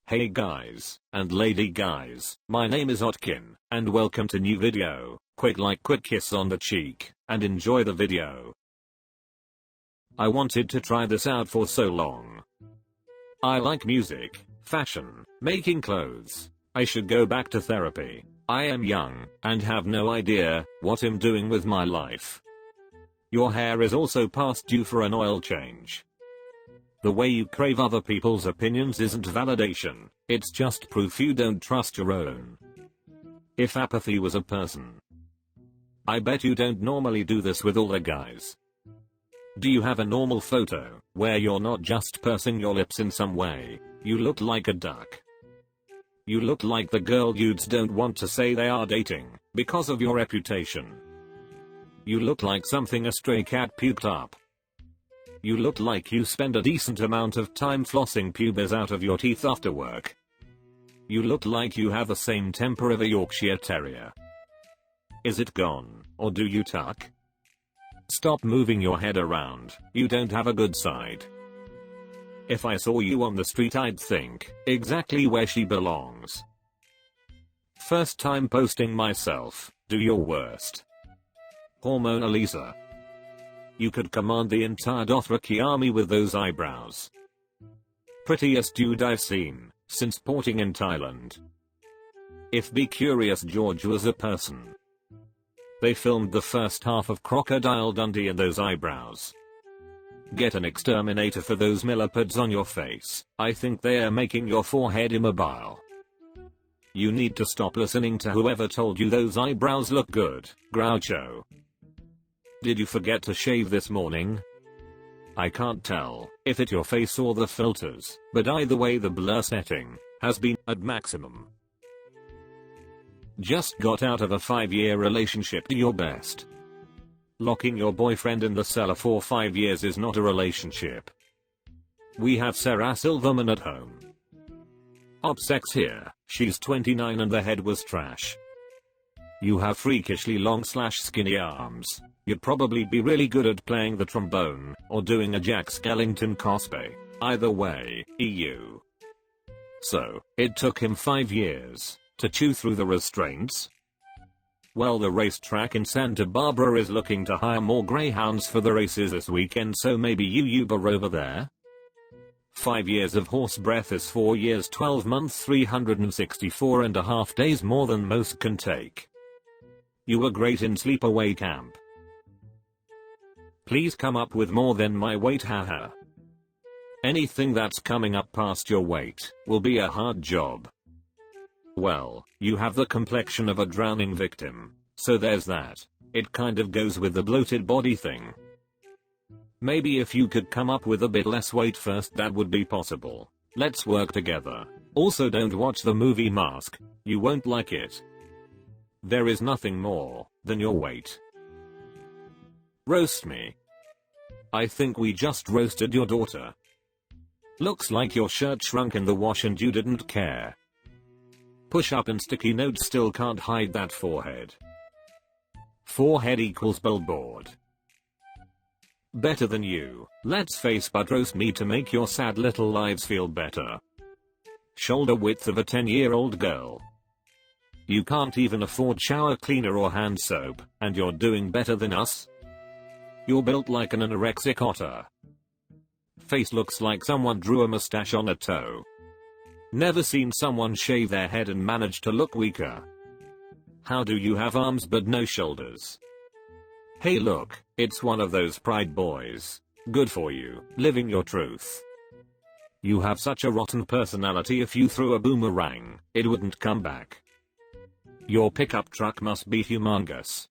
Hey guys, and lady guys, my name is Otkin, and welcome to new video. Quick like, quick kiss on the cheek, and enjoy the video. I wanted to try this out for so long. I like music, fashion, making clothes. I should go back to therapy. I am young, and have no idea what I'm doing with my life. Your hair is also past due for an oil change. The way you crave other people's opinions isn't validation, it's just proof you don't trust your own. If apathy was a person. I bet you don't normally do this with all the guys. Do you have a normal photo, where you're not just pursing your lips in some way? You look like a duck. You look like the girl dudes don't want to say they are dating, because of your reputation. You look like something a stray cat puked up. You look like you spend a decent amount of time flossing pubes out of your teeth after work. You look like you have the same temper of a Yorkshire Terrier. Is it gone, or do you tuck? Stop moving your head around, you don't have a good side. If I saw you on the street I'd think, exactly where she belongs. First time posting myself, do your worst. Hormona Lisa. You could command the entire Dothraki army with those eyebrows. Prettiest dude I've seen, since porting in Thailand. If Be Curious George was a person. They filmed the first half of Crocodile Dundee in those eyebrows. Get an exterminator for those millipedes on your face, I think they are making your forehead immobile. You need to stop listening to whoever told you those eyebrows look good, Groucho. Did you forget to shave this morning? I can't tell if it's your face or the filters, but either way the blur setting has been at maximum. Just got out of a 5-year relationship, do your best. Locking your boyfriend in the cellar for 5 years is not a relationship. We have Sarah Silverman at home. Obsex here, she's 29 and the head was trash. You have freakishly long / skinny arms. You'd probably be really good at playing the trombone, or doing a Jack Skellington cosplay. Either way, EU. So, it took him 5 years to chew through the restraints? Well, the racetrack in Santa Barbara is looking to hire more greyhounds for the races this weekend, so maybe you Uber over there? 5 years of horse breath is 4 years 12 months 364.5 days more than most can take. You were great in sleepaway camp. Please come up with more than my weight, haha. Anything that's coming up past your weight will be a hard job. Well, you have the complexion of a drowning victim, so there's that. It kind of goes with the bloated body thing. Maybe if you could come up with a bit less weight first, that would be possible. Let's work together. Also, don't watch the movie Mask, you won't like it. There is nothing more than your weight. Roast me. I think we just roasted your daughter. Looks like your shirt shrunk in the wash and you didn't care. Push up and sticky notes still can't hide that forehead. Forehead equals billboard. Better than you, let's face but roast me to make your sad little lives feel better. Shoulder width of a 10-year-old girl. You can't even afford shower cleaner or hand soap, and you're doing better than us? You're built like an anorexic otter. Face looks like someone drew a mustache on a toe. Never seen someone shave their head and manage to look weaker. How do you have arms but no shoulders? Hey look, it's one of those pride boys. Good for you, living your truth. You have such a rotten personality, if you threw a boomerang, it wouldn't come back. Your pickup truck must be humongous.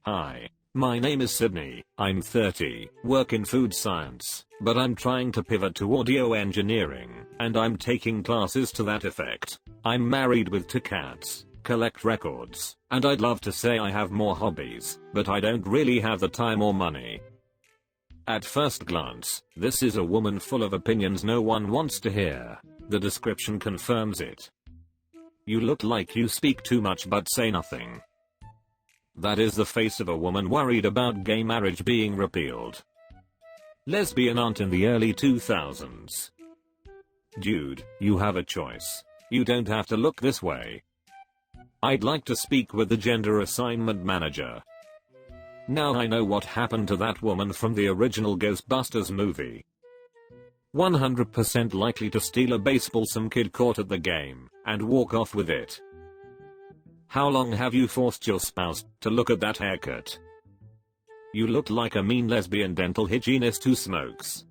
Hi, my name is Sydney, I'm 30, work in food science, but I'm trying to pivot to audio engineering, and I'm taking classes to that effect. I'm married with 2 cats, collect records, and I'd love to say I have more hobbies, but I don't really have the time or money. At first glance, this is a woman full of opinions no one wants to hear. The description confirms it. You look like you speak too much but say nothing. That is the face of a woman worried about gay marriage being repealed. Lesbian aunt in the early 2000s. Dude, you have a choice. You don't have to look this way. I'd like to speak with the gender assignment manager. Now I know what happened to that woman from the original Ghostbusters movie. 100% likely to steal a baseball some kid caught at the game and walk off with it. How long have you forced your spouse to look at that haircut? You look like a mean lesbian dental hygienist who smokes.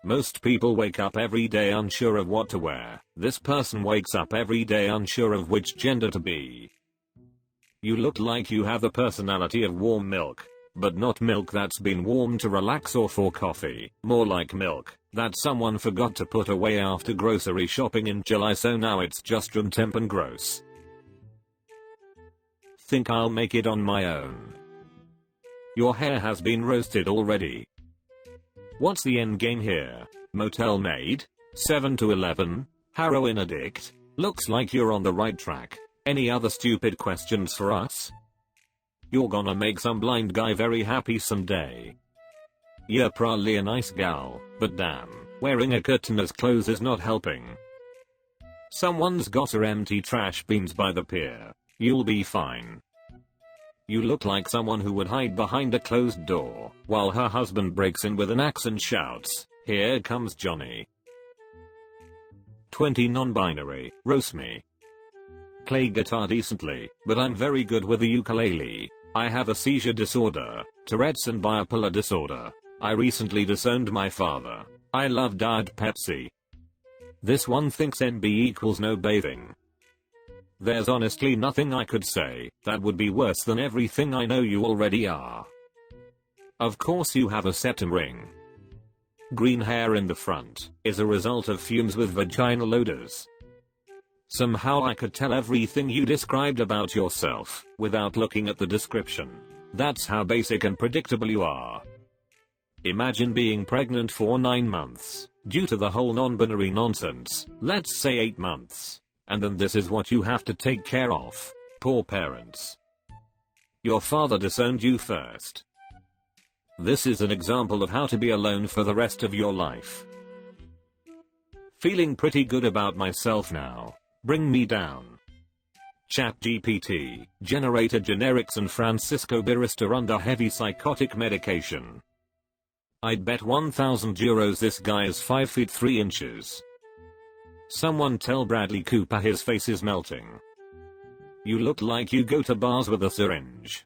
Most people wake up every day unsure of what to wear. This person wakes up every day unsure of which gender to be. You look like you have the personality of warm milk, but not milk that's been warmed to relax or for coffee. More like milk that someone forgot to put away after grocery shopping in July, so now it's just room temp and gross. Think I'll make it on my own. Your hair has been roasted already. What's the end game here? Motel maid? 7 to 11? Heroin addict? Looks like you're on the right track. Any other stupid questions for us? You're gonna make some blind guy very happy someday. You're probably a nice gal, but damn, wearing a curtain as clothes is not helping. Someone's got her empty trash bins by the pier. You'll be fine. You look like someone who would hide behind a closed door while her husband breaks in with an axe and shouts, "Here comes Johnny." 20 non-binary, roast me. Play guitar decently, but I'm very good with the ukulele. I have a seizure disorder, Tourette's and bipolar disorder. I recently disowned my father. I love Diet Pepsi. This one thinks NB equals no bathing. There's honestly nothing I could say that would be worse than everything I know you already are. Of course you have a septum ring. Green hair in the front is a result of fumes with vaginal odors. Somehow I could tell everything you described about yourself without looking at the description. That's how basic and predictable you are. Imagine being pregnant for 9 months due to the whole non-binary nonsense, let's say 8 months. And then this is what you have to take care of. Poor parents. Your father disowned you first. This is an example of how to be alone for the rest of your life. Feeling pretty good about myself now. Bring me down. ChatGPT generated generics and Francisco Barrister under heavy psychotic medication. I'd bet 1,000 euros this guy is 5 feet 3 inches. Someone tell Bradley Cooper his face is melting. You look like you go to bars with a syringe.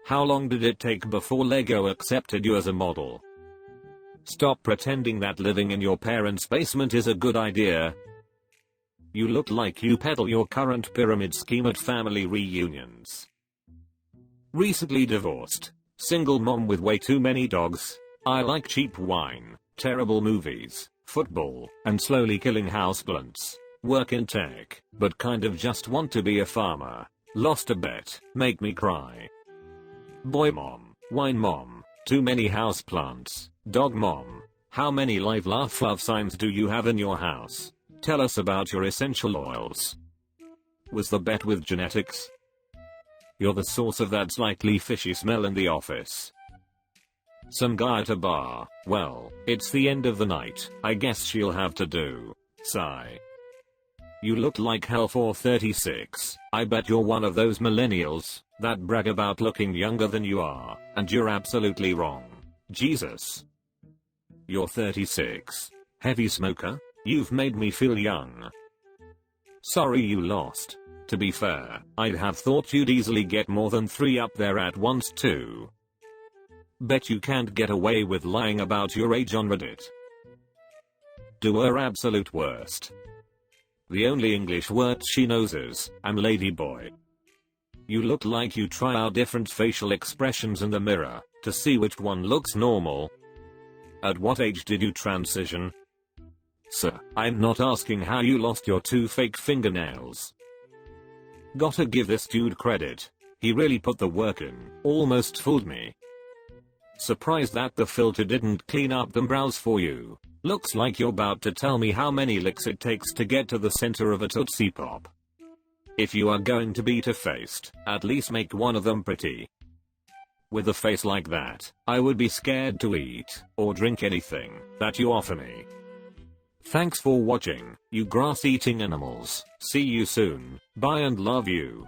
How long did it take before Lego accepted you as a model? Stop pretending that living in your parents' basement is a good idea. You look like you peddle your current pyramid scheme at family reunions. Recently divorced. Single mom with way too many dogs. I like cheap wine, terrible movies, football, and slowly killing houseplants. Work in tech, but kind of just want to be a farmer. Lost a bet, make me cry. Boy mom, wine mom, too many houseplants. Dog mom, how many live laugh love signs do you have in your house? Tell us about your essential oils. Was the bet with genetics? You're the source of that slightly fishy smell in the office. Some guy at a bar. Well, it's the end of the night. I guess she'll have to do. Sigh. You look like hell for 36. I bet you're one of those millennials that brag about looking younger than you are, and you're absolutely wrong. Jesus. You're 36. Heavy smoker? You've made me feel young. Sorry you lost. To be fair, I'd have thought you'd easily get more than 3 up there at once too. Bet you can't get away with lying about your age on Reddit. Do her absolute worst. The only English words she knows is, I'm ladyboy. You look like you try out different facial expressions in the mirror to see which one looks normal. At what age did you transition? Sir, I'm not asking how you lost your 2 fake fingernails. Gotta give this dude credit. He really put the work in. Almost fooled me. Surprised that the filter didn't clean up them brows for you. Looks like you're about to tell me how many licks it takes to get to the center of a Tootsie Pop. If you are going to be two-faced, at least make one of them pretty. With a face like that, I would be scared to eat or drink anything that you offer me. Thanks for watching, you grass-eating animals. See you soon. Bye and love you.